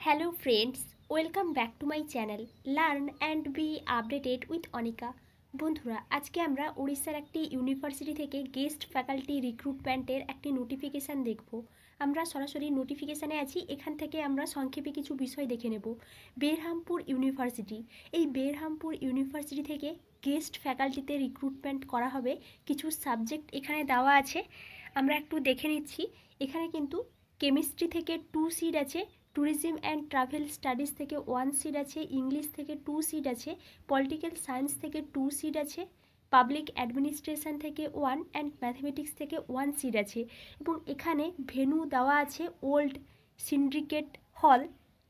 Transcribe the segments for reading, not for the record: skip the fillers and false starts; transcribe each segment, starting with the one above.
Hello friends, welcome back to my channel Learn and be updated with Anika. বন্ধুরা, আজকে আমরা উড়িষ্যার একটি ইউনিভার্সিটি থেকে গেস্ট ফ্যাকাল্টি রিক্রুটমেন্টের একটি নোটিফিকেশান দেখব। আমরা সরাসরি নোটিফিকেশানে আছি। এখান থেকে আমরা সংক্ষেপে কিছু বিষয় দেখে নেব। বেরহামপুর ইউনিভার্সিটি, এই বেরহামপুর ইউনিভার্সিটি থেকে গেস্ট ফ্যাকাল্টিতে রিক্রুটমেন্ট করা হবে। কিছু সাবজেক্ট এখানে দেওয়া আছে, আমরা একটু দেখে নিচ্ছি। এখানে কিন্তু কেমিস্ট্রি থেকে 2 সিট আছে, ট্যুরিজম অ্যান্ড ট্রাভেল স্টাডিজ থেকে 1 সিট আছে, ইংলিশ থেকে 2 সিট আছে, পলিটিক্যাল সায়েন্স থেকে 2 সিট আছে, পাবলিক অ্যাডমিনিস্ট্রেশন থেকে 1 অ্যান্ড ম্যাথমেটিক্স থেকে 1 সিট আছে। এবং এখানে ভেন্যু দেওয়া আছে old syndicate hall,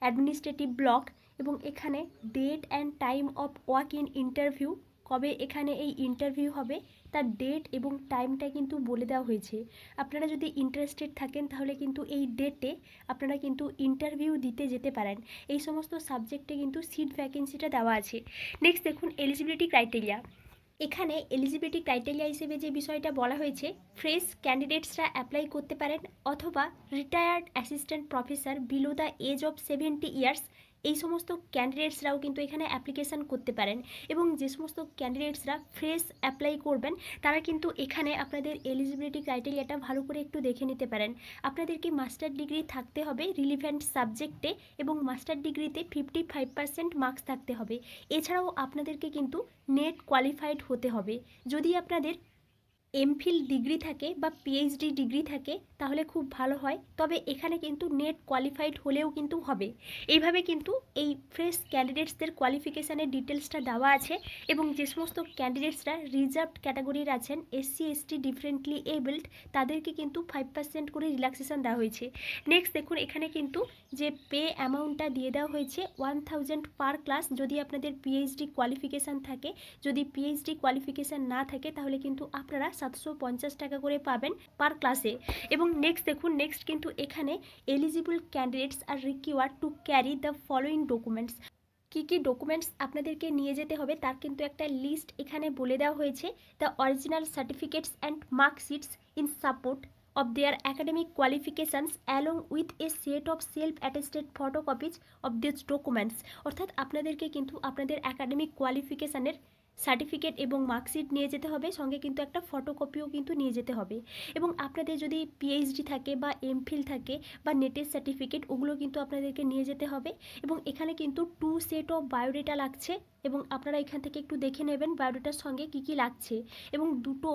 administrative block. এবং এখানে date and time of walk in interview, কবে এখানে এই ইন্টারভিউ হবে তার ডেট এবং টাইমটা কিন্তু বলে দেওয়া হয়েছে। আপনারা যদি ইন্টারেস্টেড থাকেন তাহলে কিন্তু এই ডেটে আপনারা কিন্তু ইন্টারভিউ দিতে যেতে পারেন। এই সমস্ত সাবজেক্টে কিন্তু সিট ভ্যাকেন্সিটা দেওয়া আছে। নেক্সট দেখুন এলিজিবিলিটি ক্রাইটেরিয়া। এখানে এলিজিবিলিটি ক্রাইটেরিয়া হিসেবে যে বিষয়টা বলা হয়েছে, ফ্রেশ ক্যান্ডিডেটসরা অ্যাপ্লাই করতে পারেন অথবা retired assistant professor below the age of 70 years, এই সমস্ত ক্যান্ডিডেটসরাও কিন্তু এখানে অ্যাপ্লিকেশান করতে পারেন। এবং যে সমস্ত ক্যান্ডিডেটসরা ফ্রেশ অ্যাপ্লাই করবেন তারা কিন্তু এখানে আপনাদের এলিজিবিলিটি ক্রাইটেরিয়াটা ভালো করে একটু দেখে নিতে পারেন। আপনাদেরকে মাস্টার ডিগ্রি থাকতে হবে রিলিভেন্ট সাবজেক্টে, এবং মাস্টার ডিগ্রিতে 55% মার্কস থাকতে হবে। এছাড়াও আপনাদেরকে কিন্তু নেট কোয়ালিফাইড হতে হবে। যদি আপনাদের এমফিল ডিগ্রি থাকে বা পিএইচডি ডিগ্রি থাকে তাহলে খুব ভালো হয়, তবে এখানে কিন্তু নেট কোয়ালিফাইড হলেও কিন্তু হবে। এইভাবে কিন্তু এই ফ্রেশ ক্যান্ডিডেটসদের কোয়ালিফিকেশানের ডিটেলসটা দেওয়া আছে। এবং যে সমস্ত ক্যান্ডিডেটসরা রিজার্ভড ক্যাটাগরির আছেন, এসসি এসটি ডিফারেন্টলি এবলড, তাদেরকে কিন্তু 5% করে রিল্যাক্সেশন দেওয়া হয়েছে। নেক্সট দেখুন এখানে কিন্তু যে পে অ্যামাউন্টটা দিয়ে দেওয়া হয়েছে 1000 পার ক্লাস যদি আপনাদের পিএইচডি কোয়ালিফিকেশান থাকে। যদি পিএইচডি কোয়ালিফিকেশান না থাকে তাহলে কিন্তু আপনারা 750 টাকা করে পাবেন পার ক্লাসে। এবং নেক্সট দেখুন, নেক্সট কিন্তু এখানে eligible candidates are required to carry the following documents. কী কী ডকুমেন্টস আপনাদেরকে নিয়ে যেতে হবে তার কিন্তু একটা লিস্ট এখানে বলে দেওয়া হয়েছে। The original certificates and marksheets in support of their academic qualifications along with a set of self-attested photocopies of these documents। অর্থাৎ আপনাদেরকে কিন্তু আপনাদের অ্যাকাডেমিক কোয়ালিফিকেশানের সার্টিফিকেট এবং মার্কশিট নিয়ে যেতে হবে, সঙ্গে কিন্তু একটা ফটোকপিও কিন্তু নিয়ে যেতে হবে। এবং আপনাদের যদি পিএইচডি থাকে বা এমফিল থাকে বা নেটের সার্টিফিকেট, ওগুলো কিন্তু আপনাদেরকে নিয়ে যেতে হবে। এবং এখানে কিন্তু 2 সেট অফ বায়োডেটা লাগছে, এবং আপনারা এখান থেকে একটু দেখে নেবেন বায়োডেটার সঙ্গে কী কী লাগছে। এবং 2টো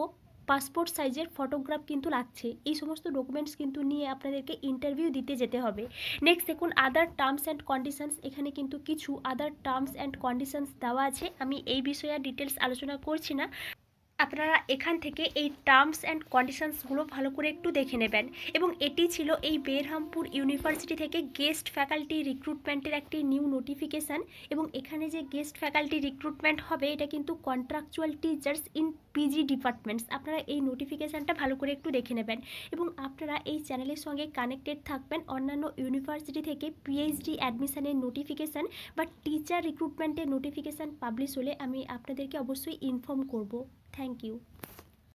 পাসপোর্ট সাইজের ফটোগ্রাফ কিন্তু লাগছে। এই সমস্ত ডকুমেন্টস কিন্তু নিয়ে আপনাদেরকে ইন্টারভিউ দিতে যেতে হবে। নেক্সট দেখুন আদার টার্মস অ্যান্ড কন্ডিশনস। এখানে কিন্তু কিছু আদার টার্মস অ্যান্ড কন্ডিশনস দেওয়া আছে। আমি এই বিষয়ে ডিটেলস আলোচনা করছি না, আপনারা এখান থেকে এই টার্মস অ্যান্ড কন্ডিশনসগুলো ভালো করে একটু দেখে নেবেন। এবং এটি ছিল এই বেরহামপুর ইউনিভার্সিটি থেকে গেস্ট ফ্যাকাল্টি রিক্রুটমেন্টের একটি নিউ নোটিফিকেশান। এবং এখানে যে গেস্ট ফ্যাকাল্টি রিক্রুটমেন্ট হবে এটা কিন্তু contractual teachers in PG departments. আপনারা এই নোটিফিকেশানটা ভালো করে একটু দেখে নেবেন। এবং আপনারা এই চ্যানেলের সঙ্গে কানেক্টেড থাকবেন। অন্যান্য ইউনিভার্সিটি থেকে পিএইচডি অ্যাডমিশনের নোটিফিকেশান বা টিচার রিক্রুটমেন্টের নোটিফিকেশান পাবলিশ হলে আমি আপনাদেরকে অবশ্যই ইনফর্ম করব। Thank you.